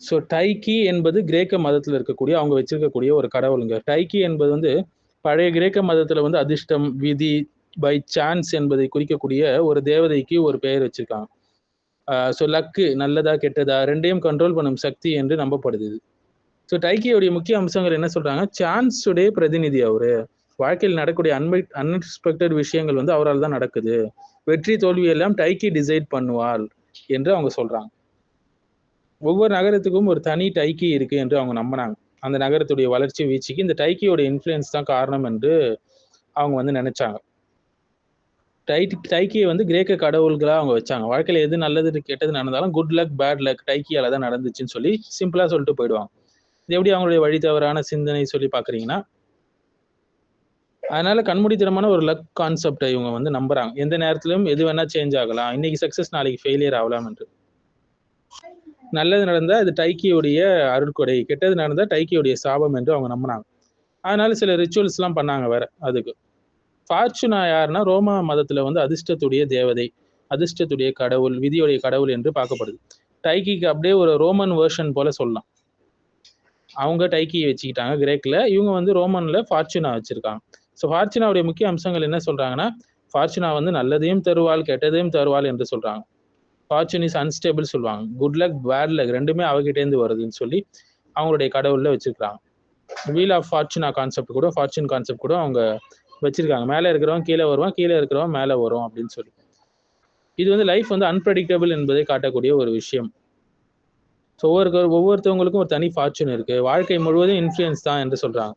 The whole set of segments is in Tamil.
ஸோ டைக்கி என்பது கிரேக்க மதத்தில் இருக்கக்கூடிய அவங்க வச்சிருக்கக்கூடிய ஒரு கடவுளுங்க. டைக்கி என்பது வந்து பழைய கிரேக்க மதத்தில் வந்து அதிர்ஷ்டம், விதி, பை சான்ஸ் என்பதை குறிக்கக்கூடிய ஒரு தேவதைக்கு ஒரு பெயர் வச்சிருக்காங்க. ஸோ லக்கு, நல்லதா கெட்டதா ரெண்டையும் கண்ட்ரோல் பண்ணும் சக்தி என்று நம்பப்படுது. ஸோ டைக்கியோடைய முக்கிய அம்சங்கள் என்ன சொல்றாங்க, சான்ஸுடைய பிரதிநிதி அவரு. வாழ்க்கையில் நடக்கக்கூடிய அன்எக்ஸ்பெக்டட் விஷயங்கள் வந்து அவரால் தான் நடக்குது. வெற்றி தோல்வி எல்லாம் டைக்கி டிசைட் பண்ணுவாள் என்று அவங்க சொல்றாங்க. ஒவ்வொரு நகரத்துக்கும் ஒரு தனி டைக்கி இருக்கு என்று அவங்க நம்பினாங்க. அந்த நகரத்துடைய வளர்ச்சி வீழ்ச்சிக்கு இந்த டைக்கியோட இன்ஃப்ளூயன்ஸ் தான் காரணம் என்று அவங்க வந்து நினைச்சாங்க. டைக்கியை வந்து கிரேக்க கடவுள்களா அவங்க வச்சாங்க. வாழ்க்கையில எது நல்லது கெட்டது நடந்தாலும் குட் லக் பேட் லக் டைக்கியால தான் நடந்துச்சுன்னு சொல்லி சிம்பிளா சொல்லிட்டு போயிடுவாங்க. இது எப்படி அவங்களுடைய வழி தவறான சிந்தனை சொல்லி பாக்குறீங்கன்னா, அதனால கண்மூடித்தனமான ஒரு லக் கான்செப்டை இவங்க வந்து நம்புறாங்க. எந்த நேரத்திலும் எது வேணா சேஞ்ச் ஆகலாம், இன்னைக்கு சக்சஸ் நாளைக்கு ஃபெயிலியர் ஆகலாம் என்று. நல்லது நடந்தா அது டைக்கியுடைய அருட்கொடை, கெட்டது நடந்தா டைக்கியுடைய சாபம் என்று அவங்க நம்பினாங்க. அதனால சில ரிச்சுவல்ஸ் எல்லாம் பண்ணாங்க வேற. அதுக்கு ஃபார்ச்சுனா யாருன்னா ரோமா மதத்துல வந்து அதிர்ஷ்டத்துடைய தேவதை, அதிர்ஷ்டத்துடைய கடவுள், விதியுடைய கடவுள் என்று பார்க்கப்படுது. டைக்கிக்கு அப்படியே ஒரு ரோமன் வேர்ஷன் போல சொல்லலாம். அவங்க டைக்கியை வச்சுக்கிட்டாங்க கிரேக்ல, இவங்க வந்து ரோமன்ல ஃபார்ச்சுனா வச்சிருக்காங்க. ஸோ ஃபார்ச்சுனாவுடைய முக்கிய அம்சங்கள் என்ன சொல்றாங்கன்னா, ஃபார்ச்சுனா வந்து நல்லதையும் தருவாள் கெட்டதையும் தருவாள் என்று சொல்றாங்க. ஃபார்ச்சூன் இஸ் அன்ஸ்டேபிள் சொல்லுவாங்க. குட் லக் பேட் லக் ரெண்டுமே அவகிட்டேருந்து வருதுன்னு சொல்லி அவங்களுடைய கடவுள்ல வச்சிருக்காங்க. வீல் ஆஃப் ஃபார்ச்சுனா கான்செப்ட் கூட, ஃபார்ச்சூன் கான்செப்ட் கூட அவங்க வச்சிருக்காங்க. மேலே இருக்கிறவன் கீழே வருவான், கீழே இருக்கிறவன் மேலே வரும் அப்படின்னு சொல்லி. இது வந்து லைஃப் வந்து அன்பிரடிக்டபிள் என்பதை காட்டக்கூடிய ஒரு விஷயம். ஸோ ஒவ்வொருத்தவங்களுக்கும் ஒரு தனி ஃபார்ச்சூன் இருக்கு. வாழ்க்கை முழுவதும் இன்ஃப்ளூயன்ஸ் தான் என்று சொல்றாங்க.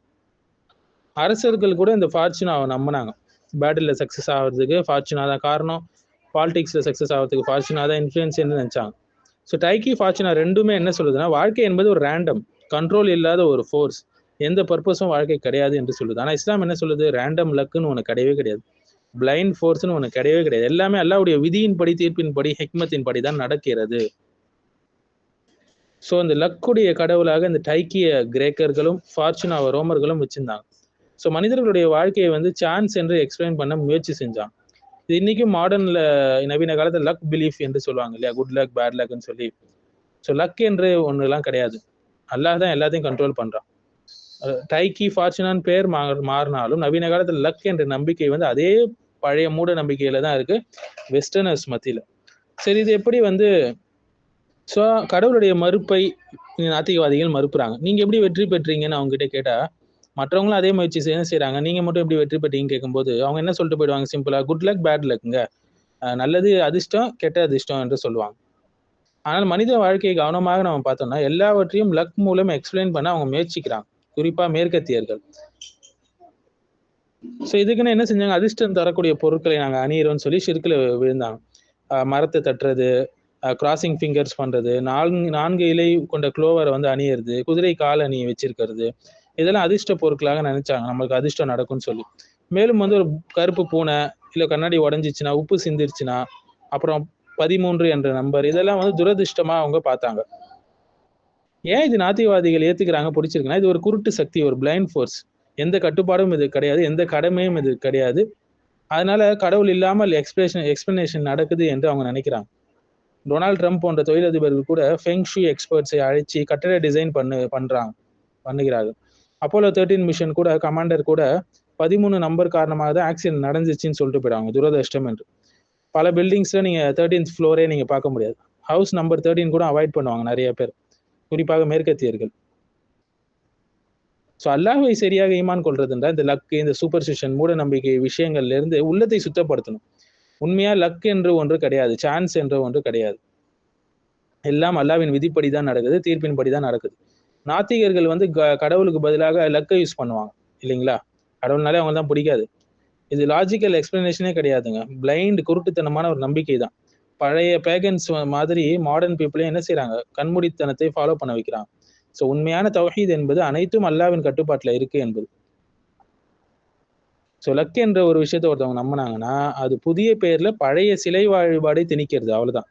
அரசர்கள் கூட இந்த ஃபார்ச்சுனாவை நம்பினாங்க. பேட்டில் சக்ஸஸ் ஆகிறதுக்கு ஃபார்ச்சுனா தான் காரணம், பாலிடிக்ஸில் சக்ஸஸ் ஆகிறதுக்கு ஃபார்ச்சுனா தான் இன்ஃப்ளூயன்ஸ் நினைச்சாங்க. ஸோ டைக்கி ஃபார்ச்சுனா ரெண்டுமே என்ன சொல்லுதுன்னா, வாழ்க்கை என்பது ஒரு ரேண்டம், கண்ட்ரோல் இல்லாத ஒரு ஃபோர்ஸ், எந்த பர்பஸும் வாழ்க்கை கிடையாது என்று சொல்லுது. ஆனால் இஸ்லாம் என்ன சொல்லுது, ரேண்டம் லக்குன்னு ஒன்று கிடையவே கிடையாது, பிளைண்ட் ஃபோர்ஸ்னு ஒன்று கிடையவே கிடையாது. எல்லாமே அல்லாஹ்வுடைய விதியின்படி, தீர்ப்பின்படி, ஹிக்மத்தின் படி தான் நடக்கிறது. ஸோ இந்த லக்குடைய கடவுளாக இந்த டைக்கிய கிரேக்கர்களும் ஃபார்ச்சுனாவை ரோமர்களும் வச்சிருந்தாங்க. ஸோ மனிதர்களுடைய வாழ்க்கையை வந்து சான்ஸ் என்று எக்ஸ்பிளைன் பண்ண முயற்சி செஞ்சாங்க. இது இன்னைக்கும் மாடர்ன்ல நவீன காலத்தில் லக் பிலீஃப் என்று சொல்லுவாங்க இல்லையா, குட் லக் பேட் லக்னு சொல்லி. ஸோ லக் என்று ஒன்றுலாம் கிடையாது, அல்லாஹ் தான் எல்லாத்தையும் கண்ட்ரோல் பண்றான். டைக்கி ஃபார்ச்சுனான்னு பேர் மாறினாலும் நவீன காலத்தில் லக் என்ற நம்பிக்கை வந்து அதே பழைய மூட நம்பிக்கையில தான் இருக்கு வெஸ்டர்னர்ஸ் மத்தியில. சரி, இது எப்படி வந்து ஸோ கடவுளுடைய மறுப்பை நாத்திகவாதிகள் மறுப்புறாங்க. நீங்க எப்படி வெற்றி பெற்றீங்கன்னு அவங்க கிட்ட கேட்டா, மற்றவங்களும் அதே முயற்சி செய்யறாங்க, நீங்க மட்டும் எப்படி வெற்றி பெற்றீங்கன்னு கேட்கும்போது அவங்க என்ன சொல்லிட்டு போயிடுவாங்க சிம்பிளா, குட் லக் பேட் லக்குங்க, நல்லது அதிர்ஷ்டம் கெட்ட அதிர்ஷ்டம் என்று சொல்லுவாங்க. ஆனால் மனித வாழ்க்கையை கவனமாக நம்ம பார்த்தோம்னா எல்லாவற்றையும் லக் மூலம் எக்ஸ்பிளைன் பண்ண அவங்க முயற்சிக்கிறாங்க, குறிப்பா மேற்கத்தியர்கள். ஸோ இதுக்குன்னு என்ன செஞ்சாங்க, அதிர்ஷ்டம் தரக்கூடிய பொருட்களை நாங்க அணியிறோம்னு சொல்லி ஷிர்க்ல விழுந்தாங்க. மரத்தை தட்டுறது, கிராசிங் ஃபிங்கர்ஸ் பண்றது, 4 இலை கொண்ட குளோவரை வந்து அணியிறது, குதிரை கால் அணி வச்சிருக்கிறது, இதெல்லாம் அதிர்ஷ்ட பொருட்களாக நினைச்சாங்க, நம்மளுக்கு அதிர்ஷ்டம் நடக்கும்னு சொல்லி. மேலும் வந்து ஒரு கருப்பு பூனை, இல்லை கண்ணாடி உடஞ்சிச்சுன்னா, உப்பு சிந்திருச்சுன்னா, அப்புறம் 13 என்ற நம்பர், இதெல்லாம் வந்து துரதிர்ஷ்டமா அவங்க பார்த்தாங்க. ஏன் இது நாத்திகவாதிகள் ஏத்துக்கிறாங்க பிடிச்சிருக்குன்னா, இது ஒரு குருட்டு சக்தி, ஒரு பிளைண்ட் ஃபோர்ஸ், எந்த கட்டுப்பாடும் இது கிடையாது, எந்த கடமையும் இது கிடையாது, அதனால கடவுள் இல்லாமல் எக்ஸ்பிளனேஷன் நடக்குது என்று அவங்க நினைக்கிறாங்க. டொனால்ட் ட்ரம்ப் போன்ற தொழிலதிபர்கள் கூட ஃபெங் ஷூ எக்ஸ்பர்ட்ஸை அழைச்சி கட்டட டிசைன் பண்ணுகிறார்கள். அப்போலோ 13 மிஷன் கூட கமாண்டர் கூட 13 நம்பர் காரணமாக தான் ஆக்சிடென்ட் நடந்துச்சுன்னு சொல்லிட்டு போயிடுவாங்க, துரதிர்ஷ்டம் என்று. பல பில்டிங்ஸ்ல நீங்க 13th ஃப்ளோரே நீங்க பார்க்க முடியாது. ஹவுஸ் நம்பர் 13 கூட அவாய்ட் பண்ணுவாங்க நிறைய பேர், குறிப்பாக மேற்கத்தியர்கள். ஸோ அல்லாஹ்வை சரியாக ஈமான் கொள்றதுன்றா இந்த லக்கு, இந்த சூப்பர்ஸ்டிஷன், மூட நம்பிக்கை விஷயங்கள்ல இருந்து உள்ளத்தை சுத்தப்படுத்தணும். உண்மையா லக் என்று ஒன்று கிடையாது, சான்ஸ் என்ற ஒன்று கிடையாது. எல்லாம் அல்லாஹ்வின் விதிப்படி தான் நடக்குது, தீர்ப்பின்படி தான் நடக்குது. நாத்திகர்கள் வந்து கடவுளுக்கு பதிலாக லக்கை யூஸ் பண்ணுவாங்க இல்லைங்களா, கடவுள்னாலே அவங்க தான் பிடிக்காது. இது லாஜிக்கல் எக்ஸ்பிளனேஷனே கிடையாதுங்க, பிளைண்ட் குருட்டுத்தனமான ஒரு நம்பிக்கை தான். பழைய பேகன்ஸ் மாதிரி மாடர்ன் பீப்புளையும் என்ன செய்யறாங்க, கண்மூடித்தனத்தை ஃபாலோ பண்ண வைக்கிறாங்க. ஸோ உண்மையான தௌஹீத் என்பது அனைத்தும் அல்லாஹ்வின் கட்டுப்பாட்டுல இருக்கு என்பது. ஸோ லக் என்ற ஒரு விஷயத்த ஒருத்தவங்க நம்பினாங்கன்னா அது புதிய பெயர்ல பழைய சிலை வழிபாடை திணிக்கிறது, அவ்வளவுதான்.